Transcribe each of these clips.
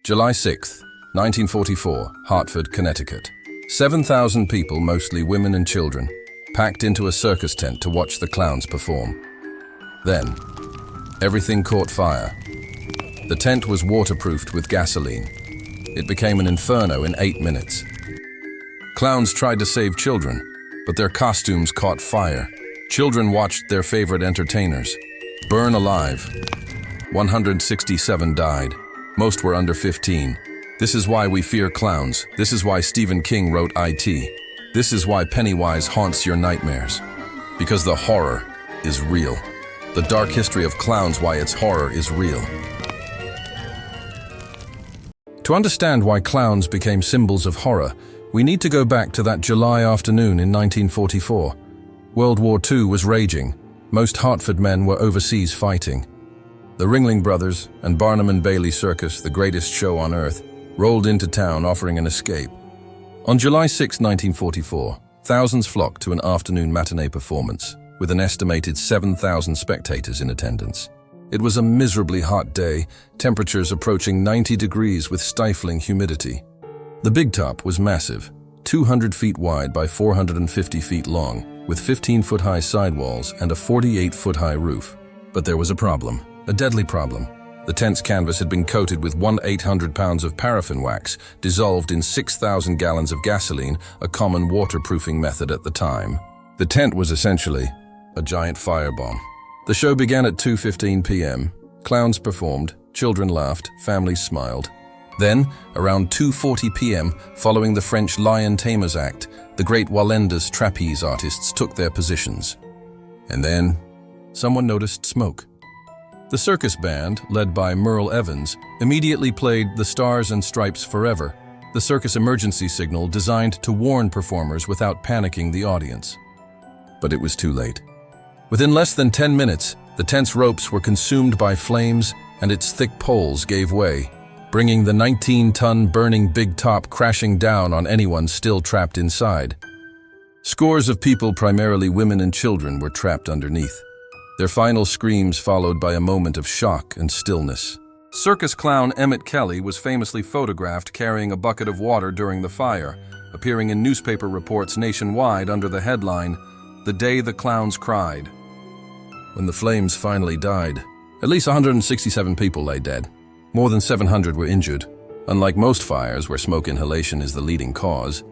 July 6, 1944, Hartford, Connecticut. 7,000 people, mostly women and children, packed into a circus tent to watch the clowns perform. Then, everything caught fire. The tent was waterproofed with gasoline. It became an inferno in 8 minutes. Clowns tried to save children, but their costumes caught fire. Children watched their favorite entertainers burn alive. 167 died. Most were under 15. This is why we fear clowns. This is why Stephen King wrote IT. This is why Pennywise haunts your nightmares. Because the horror is real. The dark history of clowns, why its horror is real. To understand why clowns became symbols of horror, we need to go back to that July afternoon in 1944. World War II was raging. Most Hartford men were overseas fighting. The Ringling Brothers and Barnum and Bailey Circus, the greatest show on earth, rolled into town offering an escape. On July 6, 1944, thousands flocked to an afternoon matinee performance, with an estimated 7,000 spectators in attendance. It was a miserably hot day, temperatures approaching 90 degrees with stifling humidity. The Big Top was massive, 200 feet wide by 450 feet long, with 15-foot-high sidewalls and a 48-foot-high roof. But there was a problem, a deadly problem. The tent's canvas had been coated with 1,800 pounds of paraffin wax, dissolved in 6,000 gallons of gasoline, a common waterproofing method at the time. The tent was essentially a giant firebomb. The show began at 2:15 p.m. Clowns performed, children laughed, families smiled. Then, around 2:40 p.m., following the French Lion Tamers Act, the great Wallender's trapeze artists took their positions. And then, someone noticed smoke. The circus band, led by Merle Evans, immediately played The Stars and Stripes Forever, the circus emergency signal designed to warn performers without panicking the audience. But it was too late. Within less than 10 minutes, the tent's ropes were consumed by flames and its thick poles gave way, bringing the 19-ton burning Big Top crashing down on anyone still trapped inside. Scores of people, primarily women and children, were trapped underneath. Their final screams followed by a moment of shock and stillness. Circus clown Emmett Kelly was famously photographed carrying a bucket of water during the fire, appearing in newspaper reports nationwide under the headline, "The Day the Clowns Cried." When the flames finally died, at least 167 people lay dead. More than 700 were injured. Unlike most fires where smoke inhalation is the leading cause,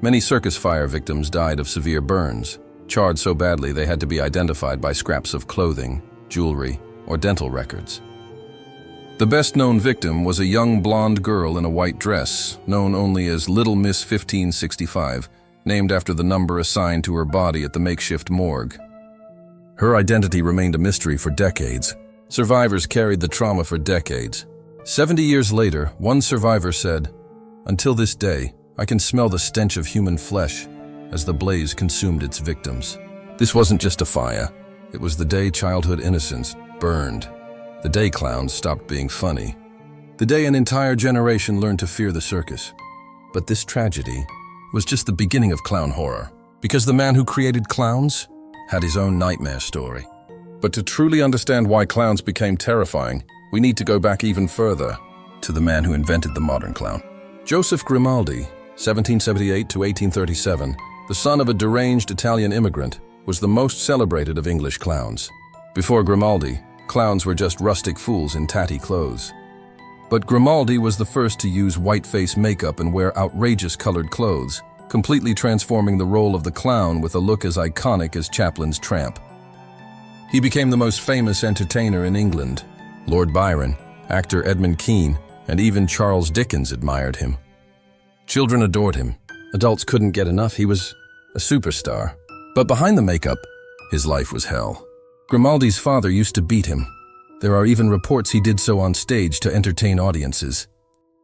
many circus fire victims died of severe burns, charred so badly they had to be identified by scraps of clothing, jewelry, or dental records. The best-known victim was a young blonde girl in a white dress, known only as Little Miss 1565, named after the number assigned to her body at the makeshift morgue. Her identity remained a mystery for decades. Survivors carried the trauma for decades. 70 years later, one survivor said, "Until this day, I can smell the stench of human flesh as the blaze consumed its victims." This wasn't just a fire. It was the day childhood innocence burned. The day clowns stopped being funny. The day an entire generation learned to fear the circus. But this tragedy was just the beginning of clown horror, because the man who created clowns had his own nightmare story. But to truly understand why clowns became terrifying, we need to go back even further to the man who invented the modern clown. Joseph Grimaldi, 1778 to 1837, the son of a deranged Italian immigrant, was the most celebrated of English clowns. Before Grimaldi, clowns were just rustic fools in tatty clothes. But Grimaldi was the first to use white-face makeup and wear outrageous colored clothes, completely transforming the role of the clown with a look as iconic as Chaplin's tramp. He became the most famous entertainer in England. Lord Byron, actor Edmund Kean, and even Charles Dickens admired him. Children adored him. Adults couldn't get enough. He was a superstar. But behind the makeup, his life was hell. Grimaldi's father used to beat him. There are even reports he did so on stage to entertain audiences.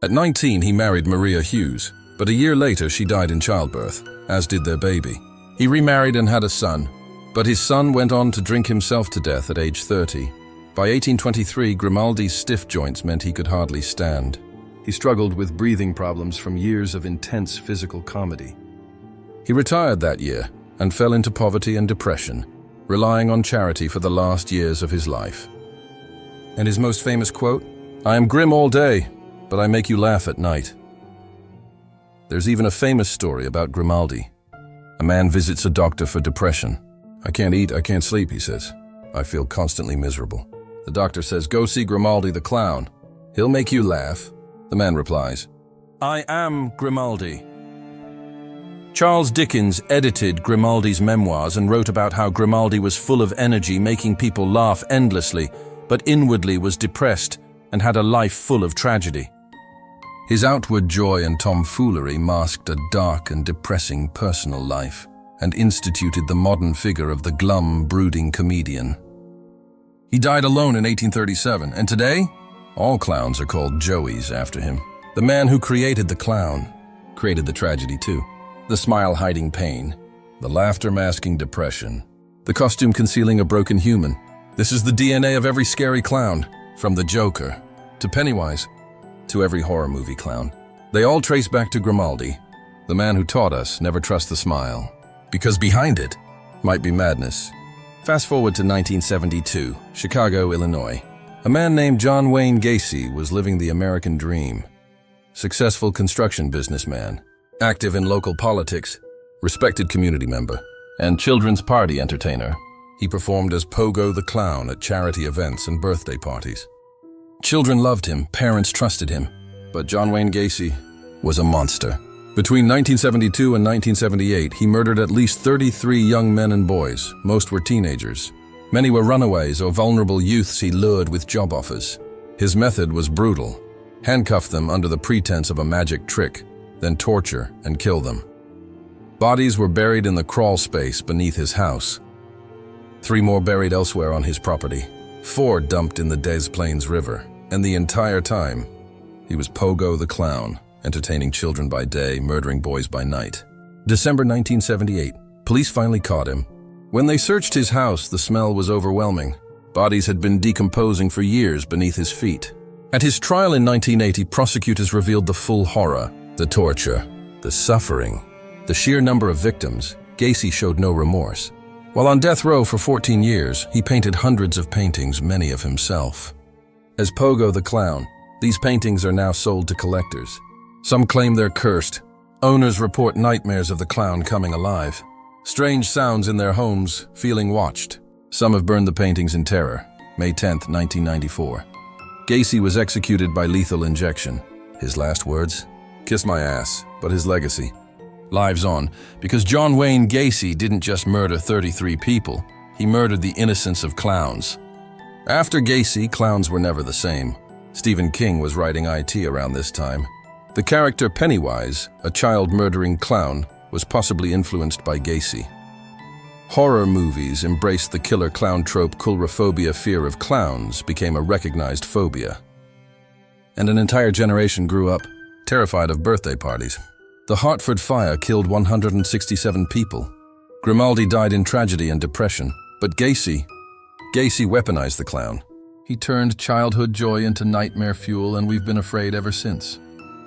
At 19, he married Maria Hughes, but a year later she died in childbirth, as did their baby. He remarried and had a son, but his son went on to drink himself to death at age 30. By 1823, Grimaldi's stiff joints meant he could hardly stand. He struggled with breathing problems from years of intense physical comedy. He retired that year and fell into poverty and depression, relying on charity for the last years of his life. And his most famous quote, "I am grim all day, but I make you laugh at night. There's even a famous story about Grimaldi. A man visits a doctor for depression. I can't eat, I can't sleep, he says. I feel constantly miserable. The doctor says, go see Grimaldi the Clown. He'll make you laugh. The man replies, I am Grimaldi. Charles Dickens edited Grimaldi's memoirs and wrote about how Grimaldi was full of energy, making people laugh endlessly, but inwardly was depressed and had a life full of tragedy. His outward joy and tomfoolery masked a dark and depressing personal life and instituted the modern figure of the glum, brooding comedian. He died alone in 1837, and today, all clowns are called Joeys after him. The man who created the clown created the tragedy too. The smile hiding pain, the laughter masking depression, the costume concealing a broken human. This is the DNA of every scary clown, from the Joker to Pennywise to every horror movie clown. They all trace back to Grimaldi, the man who taught us never trust the smile, because behind it might be madness. Fast forward to 1972, Chicago, Illinois. A man named John Wayne Gacy was living the American dream. Successful construction businessman, active in local politics, respected community member, and children's party entertainer. He performed as Pogo the Clown at charity events and birthday parties. Children loved him, parents trusted him, but John Wayne Gacy was a monster. Between 1972 and 1978, he murdered at least 33 young men and boys. Most were teenagers. Many were runaways or vulnerable youths he lured with job offers. His method was brutal. Handcuff them under the pretense of a magic trick, then torture and kill them. Bodies were buried in the crawl space beneath his house. 3 more buried elsewhere on his property. 4 dumped in the Des Plaines River. And the entire time, he was Pogo the Clown, entertaining children by day, murdering boys by night. December 1978, police finally caught him. When they searched his house, the smell was overwhelming. Bodies had been decomposing for years beneath his feet. At his trial in 1980, prosecutors revealed the full horror, the torture, the suffering, the sheer number of victims. Gacy showed no remorse. While on death row for 14 years, he painted hundreds of paintings, many of himself. As Pogo the Clown, these paintings are now sold to collectors. Some claim they're cursed. Owners report nightmares of the clown coming alive. Strange sounds in their homes, feeling watched. Some have burned the paintings in terror. May 10, 1994. Gacy was executed by lethal injection. His last words? Kiss my ass, but his legacy lives on, because John Wayne Gacy didn't just murder 33 people, he murdered the innocence of clowns. After Gacy, clowns were never the same. Stephen King was writing IT around this time. The character Pennywise, a child-murdering clown, was possibly influenced by Gacy. Horror movies embraced the killer clown trope. Coulrophobia, fear of clowns, became a recognized phobia. And an entire generation grew up, terrified of birthday parties. The Hartford Fire killed 167 people. Grimaldi died in tragedy and depression, but Gacy weaponized the clown. He turned childhood joy into nightmare fuel, and we've been afraid ever since.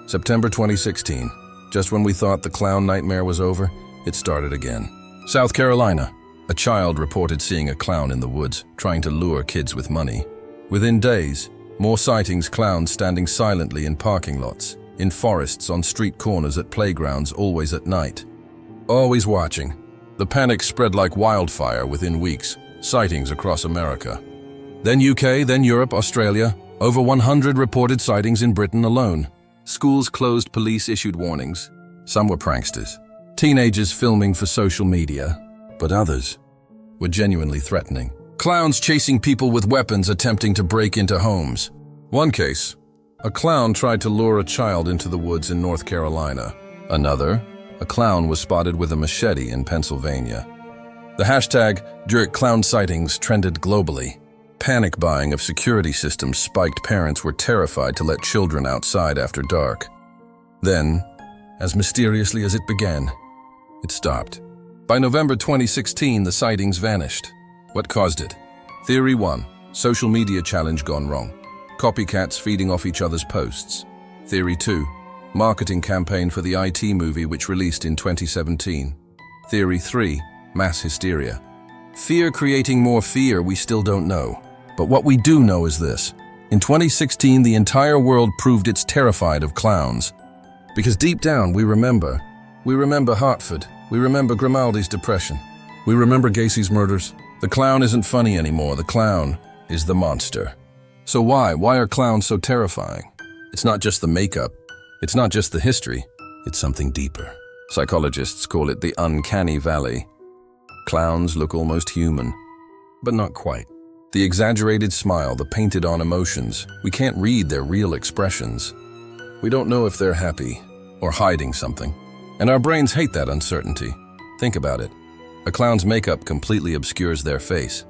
September 2016, just when we thought the clown nightmare was over, it started again. South Carolina, a child reported seeing a clown in the woods, trying to lure kids with money. Within days, more sightings, clowns standing silently in parking lots, in forests, on street corners, at playgrounds, always at night. Always watching. The panic spread like wildfire within weeks, sightings across America. Then UK, then Europe, Australia, over 100 reported sightings in Britain alone. Schools closed, police issued warnings. Some were pranksters, teenagers filming for social media, but others were genuinely threatening. Clowns chasing people with weapons, attempting to break into homes. One case, a clown tried to lure a child into the woods in North Carolina. Another, a clown was spotted with a machete in Pennsylvania. The hashtag #ClownSightings trended globally. Panic buying of security systems spiked. Parents were terrified to let children outside after dark. Then, as mysteriously as it began, it stopped. By November 2016, the sightings vanished. What caused it? Theory 1, social media challenge gone wrong. Copycats feeding off each other's posts. Theory 2, marketing campaign for the IT movie which released in 2017. Theory 3, mass hysteria. Fear creating more fear, we still don't know. But what we do know is this: In 2016, the entire world proved it's terrified of clowns. Because deep down, we remember. We remember Hartford. We remember Grimaldi's depression. We remember Gacy's murders. The clown isn't funny anymore. The clown is the monster. So why? Why are clowns so terrifying? It's not just the makeup. It's not just the history. It's something deeper. Psychologists call it the uncanny valley. Clowns look almost human, but not quite. The exaggerated smile, the painted-on emotions, we can't read their real expressions. We don't know if they're happy or hiding something. And our brains hate that uncertainty. Think about it. A clown's makeup completely obscures their face.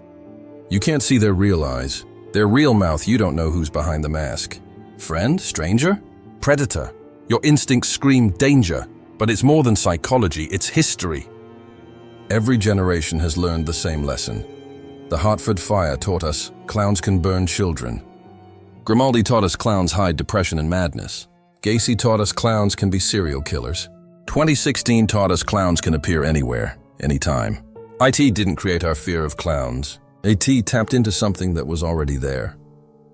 You can't see their real eyes. Their real mouth, you don't know who's behind the mask. Friend? Stranger? Predator? Your instincts scream danger. But it's more than psychology, it's history. Every generation has learned the same lesson. The Hartford Fire taught us clowns can burn children. Grimaldi taught us clowns hide depression and madness. Gacy taught us clowns can be serial killers. 2016 taught us clowns can appear anywhere, anytime. IT didn't create our fear of clowns. AT tapped into something that was already there.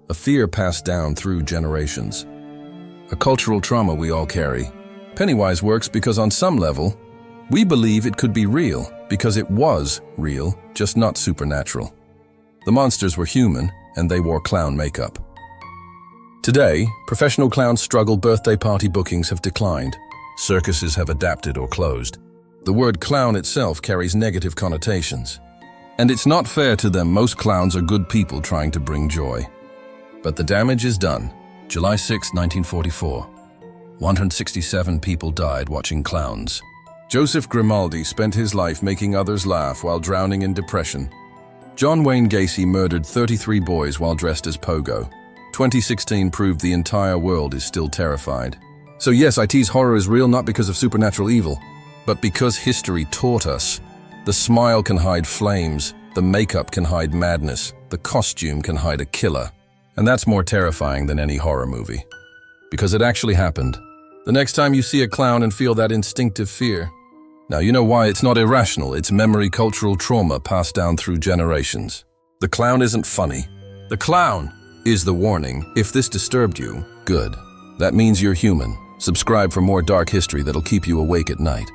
A fear passed down through generations. A cultural trauma we all carry. Pennywise works because on some level, we believe it could be real because it was real, just not supernatural. The monsters were human and they wore clown makeup. Today, professional clowns struggle, birthday party bookings have declined. Circuses have adapted or closed. The word clown itself carries negative connotations. And it's not fair to them. Most clowns are good people trying to bring joy. But the damage is done. July 6, 1944. 167 people died watching clowns. Joseph Grimaldi spent his life making others laugh while drowning in depression. John Wayne Gacy murdered 33 boys while dressed as Pogo. 2016 proved the entire world is still terrified. So yes, IT's horror is real not because of supernatural evil, but because history taught us. The smile can hide flames, the makeup can hide madness, the costume can hide a killer. And that's more terrifying than any horror movie. Because it actually happened. The next time you see a clown and feel that instinctive fear. Now you know why it's not irrational, it's memory cultural trauma passed down through generations. The clown isn't funny. The clown is the warning. If this disturbed you, good. That means you're human. Subscribe for more dark history that'll keep you awake at night.